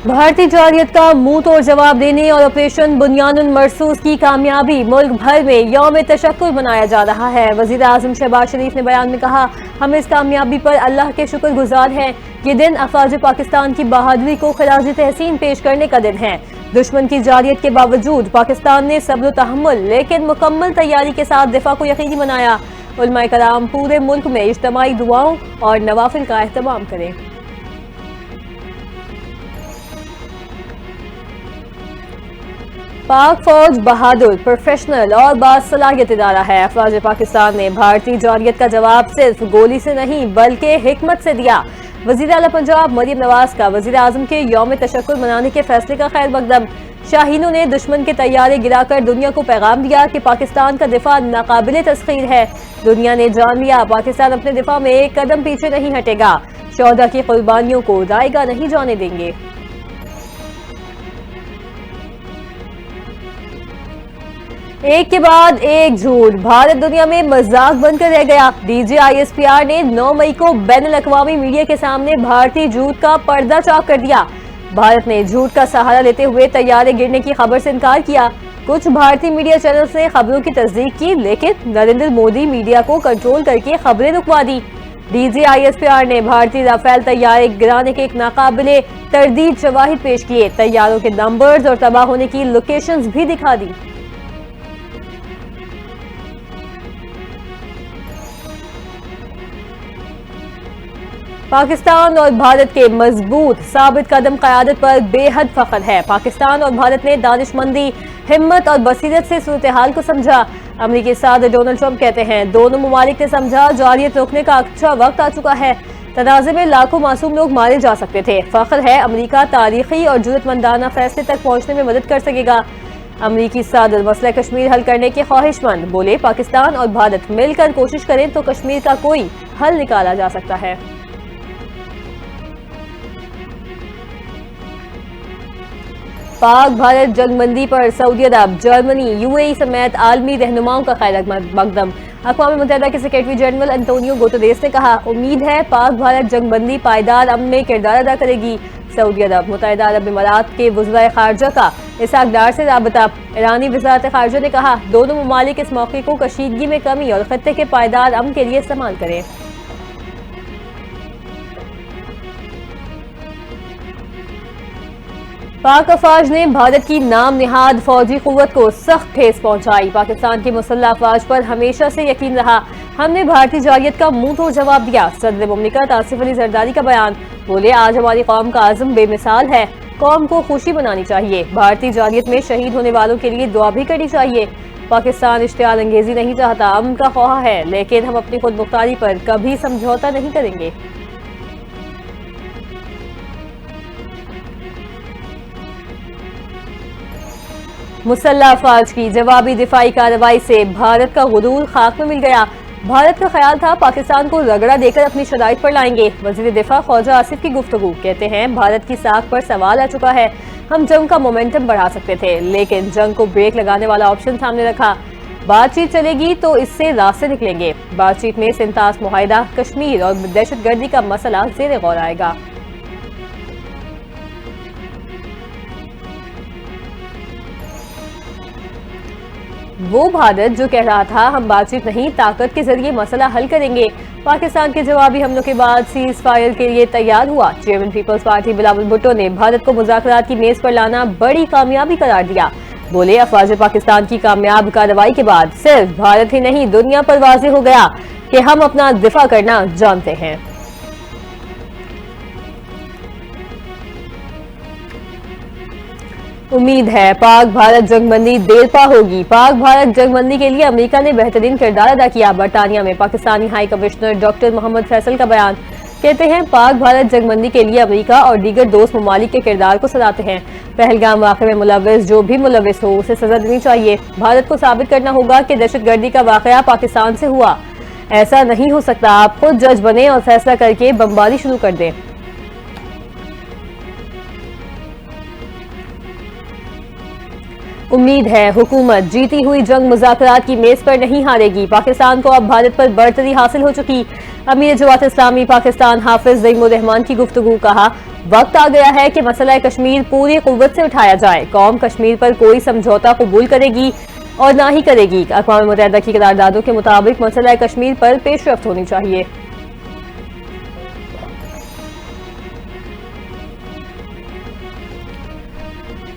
भारतीय जारियत का मुंह तोड़ जवाब देने और ऑपरेशन बुनियानुल मरसूस की कामयाबी मुल्क भर में यौम तशक्कुर मनाया जा रहा है। वजीर आजम शहबाज शरीफ ने बयान में कहा, हम इस कामयाबी पर अल्लाह के शुक्रगुजार हैं। ये दिन अफवाज पाकिस्तान की बहादुरी को खराज तहसीन पेश करने का दिन है। दुश्मन की जारियत के बावजूद पाकिस्तान ने सब्र तहम्मुल लेकिन मुकम्मल तैयारी के साथ दिफा को यकीनी बनाया। उलमाए कराम पूरे मुल्क में इज्तिमाई दुआओं और नवाफिल का एहतमाम करें। पाक फौज बहादुर, प्रोफेशनल और बासलाहियत इदारा है। अफवाज पाकिस्तान ने भारतीय जारियत का जवाब सिर्फ गोली से नहीं बल्कि हिकमत से दिया। वजीर आला पंजाब मरियम नवाज का वजीर आजम के यौम तशक्कुर मनाने के फैसले का खैर मकदम। शाहीनों ने दुश्मन के तैयारे गिराकर दुनिया को पैगाम दिया कि पाकिस्तान का दिफा नाकाबिले तस्खीर है। दुनिया ने जान लिया, पाकिस्तान अपने दिफा में एक कदम पीछे नहीं हटेगा। शौहदा की कुर्बानियों को दायगा नहीं जाने देंगे। एक के बाद एक झूठ, भारत दुनिया में मजाक बनकर रह गया। DGISPR ने 9 मई को बैनुल अक़वामी मीडिया के सामने भारतीय झूठ का पर्दा चाक कर दिया। भारत ने झूठ का सहारा लेते हुए तैयारे गिरने की खबर से इनकार किया। कुछ भारतीय मीडिया चैनल्स ने खबरों की तस्दीक की, लेकिन नरेंद्र मोदी मीडिया को कंट्रोल करके खबरें रुकवा दी। DGISPR ने भारतीय राफेल तैयारे गिराने के एक नाकाबिले तरदीद शवाहिद पेश किए। तैयारों के नंबर्स और तबाह होने की लोकेशंस भी दिखा दी। पाकिस्तान और भारत के मजबूत साबित कदम क़यादत पर बेहद फख्र है। पाकिस्तान और भारत ने दानिशमंदी, हिम्मत और बसीरत से सूरत हाल को समझा। अमरीकी सदर डोनाल्ड ट्रंप कहते हैं, दोनों ममालिक ने समझा जारियत रोकने का अच्छा वक्त आ चुका है। तनाज़े में लाखों मासूम लोग मारे जा सकते थे। फख्र है अमरीका तारीखी और जुर्रतमंदाना फैसले तक पहुंचने में मदद कर सकेगा। अमरीकी सदर मसला कश्मीर हल करने के ख्वाहिशमंद, बोले पाकिस्तान और भारत मिलकर कोशिश करें तो कश्मीर का कोई हल निकाला जा सकता है। पाक भारत जंगबंदी पर सऊदी अरब, जर्मनी, UAE समेत आलमी रहनुमाओं का खैर मकदम। अक़वाम मुत्तहिदा के सेक्रेटरी जनरल अंतोनियो गुतेरेस ने कहा, उम्मीद है पाक भारत जंगबंदी पायदार अमन में किरदार अदा करेगी। सऊदी अरब, मुत्तहिदा अरब इमारात के वज़ीर ख़ारजा का इसहाक डार से राबता। ईरानी वज़ारत ख़ारजा ने कहा, दोनों ममालिक इस मौके को कशीदगी में कमी और खत्ते के पायदार अमन के लिए इस्तेमाल करें। पाक अफवाज ने भारत की नाम निहाद फौजी कुव्वत को सख्त ठेस पहुंचाई। पाकिस्तान की मुसल्लह अफवाज पर हमेशा से यकीन रहा, हमने भारतीय जारियत का मुंह तोड़ जवाब दिया। सदर मुमलिकत आसिफ अली जरदारी का बयान, बोले आज हमारी कौम का आज़म बेमिसाल है, कौम को खुशी मनानी चाहिए। भारतीय जारियत में शहीद होने वालों के लिए दुआ भी करनी चाहिए। पाकिस्तान इश्तियाल अंगेजी नहीं चाहता, अमन का ख्वाह है, लेकिन हम अपनी खुद मुख्तारी पर कभी समझौता नहीं करेंगे। मुसल्लह अफवाज की जवाबी दिफाई कार्रवाई से भारत का गुरूर खाक में मिल गया। भारत का ख्याल था पाकिस्तान को रगड़ा देकर अपनी शराइत पर लाएंगे। वजीर दिफा ख्वाजा आसिफ की गुफ्तगू, कहते हैं भारत की साख पर सवाल आ चुका है। हम जंग का मोमेंटम बढ़ा सकते थे, लेकिन जंग को ब्रेक लगाने वाला ऑप्शन सामने रखा। बातचीत चलेगी तो इससे रास्ते निकलेंगे। बातचीत में सिंतास मुआहिदा, कश्मीर और दहशतगर्दी का मसला ज़ेर गौर आएगा। वो भारत जो कह रहा था हम बातचीत नहीं ताकत के जरिए मसला हल करेंगे, पाकिस्तान के जवाबी हमलों के बाद सीज फायर के लिए तैयार हुआ। Chairman Peoples Party Bilawal Bhutto ने भारत को मुज़ाकरात की मेज पर लाना बड़ी कामयाबी करार दिया। बोले अफवाज पाकिस्तान की कामयाब कार्रवाई के बाद सिर्फ भारत ही नहीं दुनिया पर वाज़ेह हो गया कि हम अपना दिफा करना जानते हैं। उम्मीद है पाक भारत जंगबंदी देरपा होगी। पाक भारत जंगबंदी के लिए अमेरिका ने बेहतरीन किरदार अदा किया। बरतानिया में Pakistani high commissioner doctor Mohammad Faisal का बयान, कहते हैं पाक भारत जंगबंदी के लिए अमेरिका और दीगर दोस्त ममालिक के किरदार को सराहते हैं। पहलगाम वाक़े में मुलव्विस जो भी मुलव्विस हो उसे सजा देनी चाहिए। भारत को साबित करना होगा कि दहशतगर्दी का वाक़या पाकिस्तान से हुआ। ऐसा नहीं हो सकता, आप खुद जज बने और फैसला करके बमबारी शुरू कर दें। उम्मीद है हुकूमत जीती हुई जंग मुज़ाकरात की मेज पर नहीं हारेगी। पाकिस्तान को अब भारत पर बढ़तरी हासिल हो चुकी। अमीर जमात इस्लामी पाकिस्तान हाफिज ज़ईमुर रहमान की गुफ्तगू, कहा वक्त आ गया है कि मसला कश्मीर पूरी कुव्वत से उठाया जाए। कौम कश्मीर पर कोई समझौता कबूल करेगी और ना ही करेगी। अक़वाम मुत्तहिदा की करारदादों के मुताबिक मसला कश्मीर पर पेशरफ्त होनी चाहिए।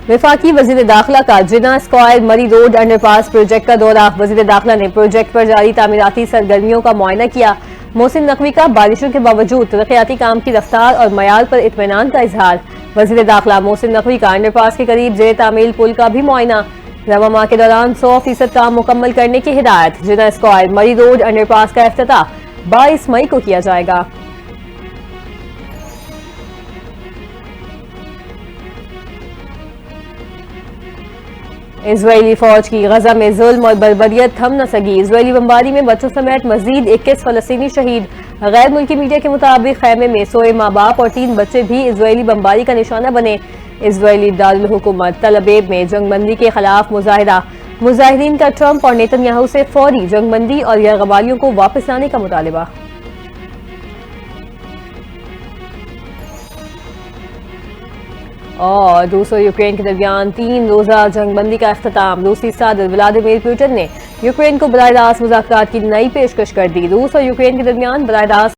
वफाकी वजीर दाखिला का जिना स्क्वायर मरी रोड अंडरपास प्रोजेक्ट का दौरा। वजीर दाखिला ने प्रोजेक्ट पर जारी तामीराती सरगर्मियों का मुआयना किया। मोहसिन नकवी का बारिशों के बावजूद तरक्याती काम की रफ्तार और मयार पर इत्मीनान का इजहार। वजीर दाखिला मोहसिन नकवी का अंडरपास के करीब जेर तामील पुल का भी मुआयना। रवा माह के दौरान 100% काम मुकम्मल करने की हिदायत। जिना स्क्वायर मरी रोड अंडरपास का इफ्तिताह 22 मई को किया जाएगा। इजरायली फौज की गजा में जुल्म और बर्बरियत थम न सकी। इजरायली बमबारी में बच्चों समेत मजीद 21 फलस्तीनी शहीद। गैर मुल्की मीडिया के मुताबिक खैमे में सोए माँ बाप और 3 बच्चे भी इजरायली बमबारी का निशाना बने। इजरायली दारुल हुकूमत तल अबीब में जंगबंदी के खिलाफ मुजाहिरा। मुजाहिदीन का ट्रंप और नेतन्याहू से फौरी जंगबंदी और यरगबारियों को वापस लाने का मुतालबा। और रूस और यूक्रेन के दरमियान 3 रोजा जंगबंदी का अख्ताम। रूसी सदर व्लादिमीर पुतिन ने यूक्रेन को बराह रास्त मुज़ाकरात की नई पेशकश कर दी। रूस और यूक्रेन के दरमियान बराह रास्त